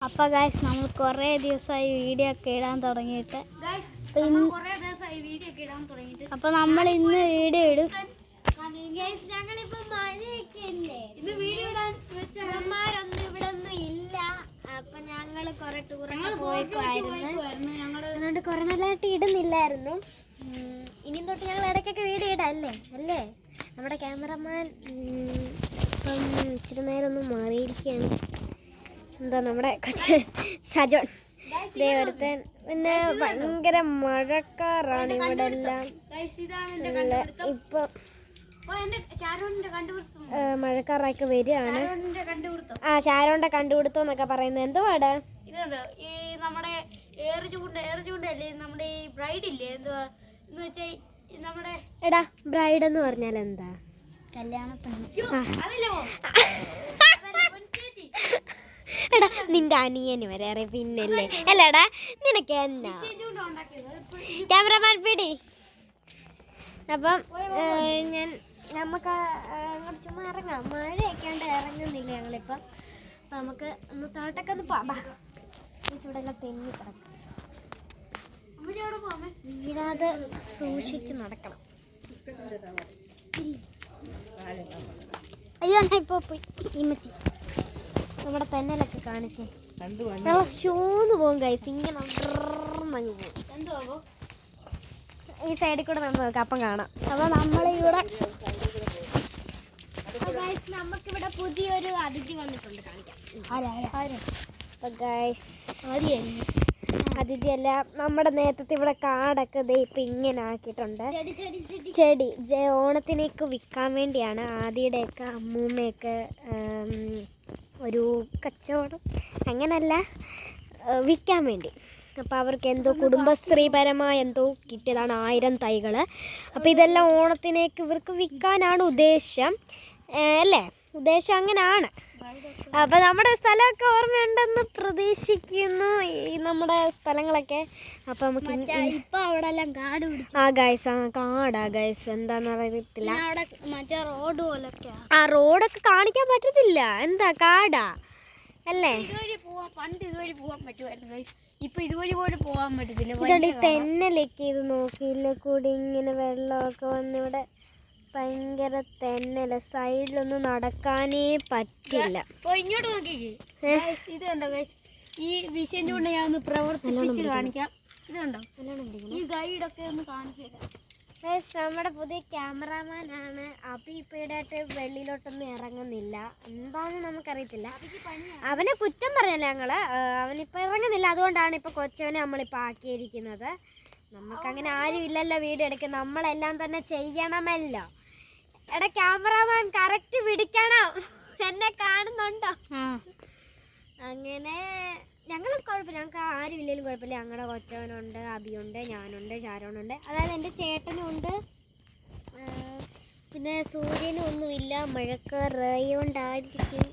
അപ്പോൾ ഗൈസ് നമ്മൾ കുറേ ദിവസമായി വീഡിയോ ഒക്കെ ഇടാൻ തുടങ്ങിയിട്ട് അപ്പോൾ നമ്മൾ ഇന്ന് വീഡിയോ ഇടും. ഞങ്ങളിപ്പോൾ മഴയൊക്കെ അല്ലേ, ഇന്ന് വീഡിയോ ഇടാൻ വെച്ചമാരൊന്നും ഇവിടെ ഒന്നും ഇല്ല. അപ്പം ഞങ്ങൾ കുറേ ടൂറൊക്കെ പോയിക്കുമായിരുന്നു, അതുകൊണ്ട് കുറേ നാളായിട്ട് ഇടുന്നില്ലായിരുന്നു. ഇനിയും തൊട്ട് ഞങ്ങൾ ഇടയ്ക്കൊക്കെ വീഡിയോ ഇടാം അല്ലേ. നമ്മുടെ ക്യാമറമാൻ ഇപ്പം ഇച്ചിരി നേരം ഒന്ന് മാറിയിരിക്കുകയാണ്. എന്താ നമ്മുടെ കൊച്ചു സജോൺ ദേവരത്തൻ. പിന്നെ ഭയങ്കര മഴക്കാറാണ് ഇവിടെ എല്ലാം. ഇപ്പൊ മഴക്കാറൊക്കെ വരികയാണ്. ഷാരോന്റെ കണ്ടുപിടുത്തം എന്നൊക്കെ പറയുന്നത് എന്തുവാടാ? ഇതുണ്ട് ഈ നമ്മുടെ ഏറുചൂണ്ടല്ലേ, നമ്മുടെ ഈ ബ്രൈഡ് ഇല്ലേ, എന്തുവാ എന്ന് വെച്ചാൽ നമ്മുടെ എടാ ബ്രൈഡ് എന്ന് പറഞ്ഞാൽ എന്താ? കല്യാണപ്പെണ്ണ്. എടാ നിന്റെ അനിയന് വരെ പിന്നല്ലേ അല്ലടാ നിനക്ക് എന്നാ ക്യാമറമാൻ പിടി. അപ്പം നമുക്ക് അങ്ങോട്ട് ചുമ്മാ ഇറങ്ങാം. മഴയൊക്കെ ഉണ്ട്, ഇറങ്ങുന്നില്ല ഞങ്ങളിപ്പം. അപ്പം നമുക്ക് ഒന്ന് താഴോട്ടൊക്കെ ഒന്ന് പോവാം. ഇവിടെ എല്ലാം തെന്നി കിടക്കും, വീഴാതെ സൂക്ഷിച്ച് നടക്കണം. അയ്യോ എന്നാ ഇപ്പോൾ പോയി ഇമ്മച്ചി നമ്മുടെ തെന്നലൊക്കെ കാണിച്ചേ. നല്ല ഷൂന്ന് പോകും ഗൈസ്, ഇങ്ങനെ അങ്ങ് പോകും. ഈ സൈഡിൽ കൂടെ നിന്ന് നോക്കാം, അപ്പം കാണാം. അപ്പോൾ നമ്മളിവിടെ നമുക്കിവിടെ പുതിയൊരു അതിഥി വന്നിട്ടുണ്ട്, കാണിക്കാം. അപ്പോൾ ഗൈസ് അതിഥിയല്ല, നമ്മുടെ നേരത്തെ ഇവിടെ കാടൊക്കെ ദേ ഇപ്പം ഇങ്ങനെ ആക്കിയിട്ടുണ്ട്. ചെടി ഓണത്തിനേക്ക് വിൽക്കാൻ വേണ്ടിയാണ്. ആദ്യയുടെയൊക്കെ അമ്മൂമ്മയൊക്കെ ഒരു കച്ചവടം, അങ്ങനല്ല, വിൽക്കാൻ വേണ്ടി. അപ്പോൾ അവർക്ക് എന്തോ കുടുംബശ്രീപരമായ എന്തോ കിട്ടിയതാണ് 1000 തൈകൾ. അപ്പോൾ ഇതെല്ലാം ഓണത്തിനേക്ക് ഇവർക്ക് വിൽക്കാനാണ് ഉദ്ദേശം അല്ലേ? ഉദ്ദേശം അങ്ങനെയാണ്. അപ്പോൾ നമ്മുടെ സ്ഥലമൊക്കെ ഓർമ്മയുണ്ടെന്ന് പ്രതീക്ഷിക്കുന്നു, ഈ നമ്മുടെ സ്ഥലങ്ങളൊക്കെ. അപ്പോൾ നമുക്ക് ഇപ്പം അവിടെ എല്ലാം കാട് പിടിച്ചു. ഗൈസ് കാടാ ഗൈസ്, എന്താണെന്ന് അറിയത്തില്ല. മറ്റേ റോഡ് പോലൊക്കെ റോഡൊക്കെ കാണിക്കാൻ പറ്റത്തില്ല, എന്താ കാടാ അല്ലേ? പണ്ട് ഇതുവഴി പോകാൻ പറ്റുമായിരുന്നു ഗൈസ്, ഇപ്പൊ ഇതുവഴി പോലും പോകാൻ പറ്റത്തില്ല. ഇതോടെ തെന്നലേക്ക് ഇത് നോക്കിയില്ല കൂടി ഇങ്ങനെ വെള്ളമൊക്കെ വന്നിവിടെ ഭയങ്കര തെന്നല, സൈഡിലൊന്നും നടക്കാനേ പറ്റില്ല. ഇങ്ങോട്ട് നോക്കിക്കേ, ഇത് കണ്ടോ ഗൈസ്, ഈ വിഷയം കൊണ്ട് ഞാൻ ഒന്ന് പ്രവർത്തിപ്പിച്ച് കാണിക്കാം. ഇത് കണ്ടോ, ഈ ഗൈഡൊക്കെ ഒന്ന് കാണിച്ചു തരാം. നമ്മുടെ പുതിയ ക്യാമറാമാനാണ്. അപ്പം ഇപ്പം ഇടായിട്ട് വെളിയിലോട്ടൊന്നും ഇറങ്ങുന്നില്ല, എന്താണെന്ന് നമുക്കറിയത്തില്ല. അവനെ കുറ്റം പറഞ്ഞല്ല ഞങ്ങൾ, അവനിപ്പോൾ ഇറങ്ങുന്നില്ല. അതുകൊണ്ടാണ് ഇപ്പോൾ കൊച്ചവനെ നമ്മളിപ്പോൾ ആക്കിയിരിക്കുന്നത്. നമുക്കങ്ങനെ ആരും ഇല്ലല്ലോ വീഡിയോ എടുക്കുക, നമ്മളെല്ലാം തന്നെ ചെയ്യണമല്ലോ. എടാ ക്യാമറാമാൻ കറക്റ്റ് പിടിക്കണം, എന്നെ കാണുന്നുണ്ടോ? അങ്ങനെ ഞങ്ങളും കുഴപ്പമില്ല, ഞങ്ങൾക്ക് ആരും ഇല്ലെങ്കിലും കുഴപ്പമില്ല. ഞങ്ങളുടെ കൊച്ചവനുണ്ട്, അബിയുണ്ട്, ഞാനുണ്ട്, ഷാരോണുണ്ട്, അതായത് എൻ്റെ ചേട്ടനും ഉണ്ട്. പിന്നെ സൂര്യനും ഒന്നുമില്ല, മഴക്കാറായോണ്ടായിരിക്കും.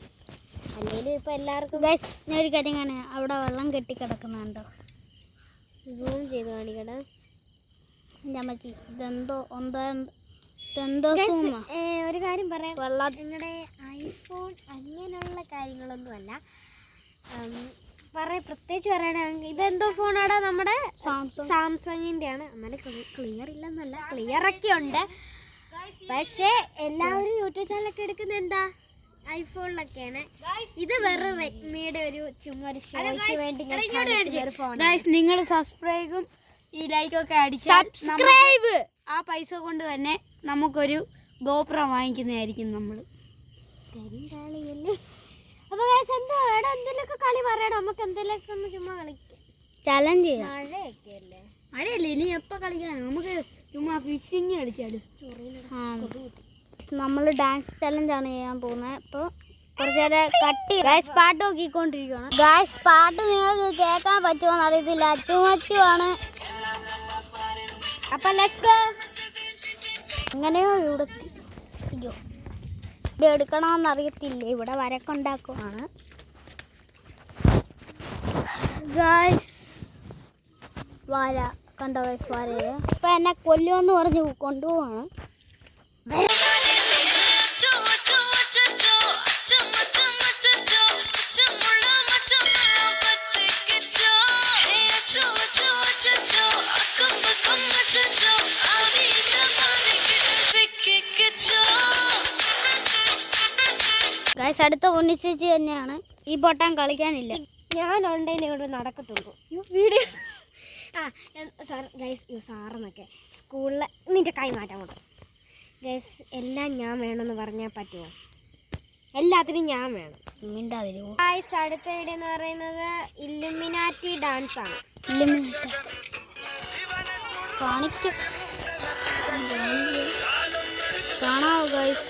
അല്ലെങ്കിലും ഇപ്പം എല്ലാവർക്കും ഗൈസ് ഞാൻ ഒരു കാര്യം കാണാം, അവിടെ വെള്ളം കെട്ടിക്കിടക്കുന്നുണ്ടോ? സൂം ചെയ്ത് കാണിക്കടാ. ഒരു കാര്യം പറയാം, നിങ്ങളുടെ ഐഫോൺ അങ്ങനെയുള്ള കാര്യങ്ങളൊന്നുമല്ല. പ്രത്യേകിച്ച് പറയണമെങ്കിൽ ഇതെന്തോ ഫോണാടാ? നമ്മുടെ സാംസങ്ങിൻ്റെ ആണ്. എന്നാലും ക്ലിയർ ഇല്ലെന്നല്ല, ക്ലിയറൊക്കെ ഉണ്ട്. പക്ഷേ എല്ലാവരും യൂട്യൂബ് ചാനലൊക്കെ എടുക്കുന്നത് എന്താ ഐഫോണിലൊക്കെയാണ്. ഇത് വെറും റെഡ്മിയുടെ ഒരു ചുമ്മാ ഒരു ഷോയ്ക്ക് വേണ്ടി നിങ്ങൾ സബ്സ്ക്രൈബും ഈ ലൈക്കൊക്കെ സബ്സ്ക്രൈബ് ആ പൈസ കൊണ്ട് തന്നെ നമുക്കൊരു ഗോപ്ര വാങ്ങിക്കുന്നതായിരിക്കും നമ്മൾ. അപ്പോൾ എന്താ എടാ എന്തെങ്കിലുമൊക്കെ കളി പറയണം, നമുക്ക് എന്തെങ്കിലുമൊക്കെ ഒന്ന് ചുമ്മാ കളിക്കാം, ചലഞ്ച് ചെയ്യാം. മഴയൊക്കെ അല്ലേ? മഴയല്ലേ, ഇനി എപ്പോൾ കളിക്കാണ്, നമുക്ക് ചുമ്മാ ഫിഷിങ് കളിച്ചാലും. നമ്മൾ ഡാൻസ് ചലഞ്ചാണ് ചെയ്യാൻ പോകുന്നത്. അപ്പോൾ കുറച്ച് നേരം കട്ടി ഗായ്സ് പാട്ട് നോക്കിക്കൊണ്ടിരിക്കുകയാണ്. ഗായ്സ് പാട്ട് നിങ്ങൾക്ക് കേൾക്കാൻ പറ്റുമോ അറിയത്തില്ല, അച്ചുമച്ചുമാണ്. അപ്പം ലെറ്റ്സ് ഗോ. എങ്ങനെയോ ഇവിടെ ഇവിടെ എടുക്കണമെന്ന് അറിയത്തില്ല, ഇവിടെ വരക്കുണ്ടാക്കുവാണ് ഗായ്സ്. വര കണ്ടോ ഗായ്സ്, വരയെ ഇപ്പം എന്നെ കൊല്ലുമെന്ന് പറഞ്ഞ് കൊണ്ടുപോവാണ്. ഗൈസ് അടുത്ത ഉണ്ണിച്ചേച്ചി തന്നെയാണ്. ഈ പൊട്ടാൻ കളിക്കാനില്ല. ഞാനുണ്ടെങ്കിൽ ഇവിടെ നടക്കത്തുള്ളൂ. വീഡിയോ സാർ ഗൈസ് സാറെന്നൊക്കെ സ്കൂളിൽ നിന്റെ കൈ മാറ്റാൻ കൊണ്ട് ഗൈസ് എല്ലാം ഞാൻ വേണമെന്ന് പറഞ്ഞാൽ പറ്റുമോ? എല്ലാത്തിനും ഞാൻ വേണം. ഗൈസ് അടുത്ത വീഡിയോ എന്ന് പറയുന്നത് ഇല്ലുമിനാറ്റി ഡാൻസ് ആണ്. കാണാവോ ഗൈസ്?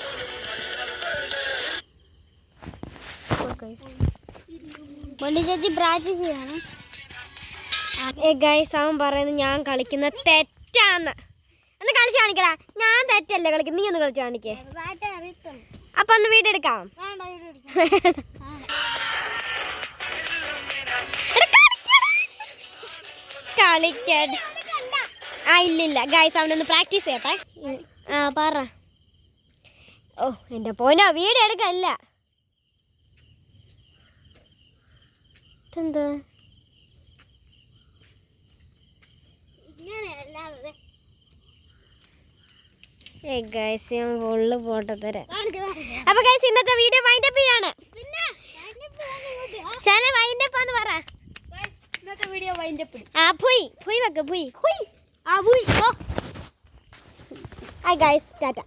ചേച്ചി പ്രാക്ടീസ് ചെയ്യാണ്. ഗൈസ് അവൻ പറയുന്നത് ഞാൻ കളിക്കുന്ന തെറ്റാന്ന്. ഒന്ന് കളിച്ച് കാണിക്കടാ. ഞാൻ തെറ്റല്ലേ കളിക്കുന്നത്, നീ ഒന്ന് കളിച്ച് കാണിക്കേ. അപ്പൊ ഒന്ന് വീഡിയോ എടുക്കാം. കളിക്കട ഇല്ലില്ല ഗൈസ് അവനൊന്ന് പ്രാക്ടീസ് ചെയ്യട്ടെ. പറ. ഓ എൻ്റെ പോനോ വീഡിയോ എടുക്കല്ല. എന്താ ഫുള്ള് ഫോട്ടോ തരാം. അപ്പൊ ഗൈസ് ഇന്നത്തെ വീഡിയോ വൈൻഡ് അപ്പ് ചെയ്യാണ്. ഇന്നത്തെ വീഡിയോ വൈൻഡ് അപ്പ്. പോയി വെക്ക് പോയി. Hi guys Tata.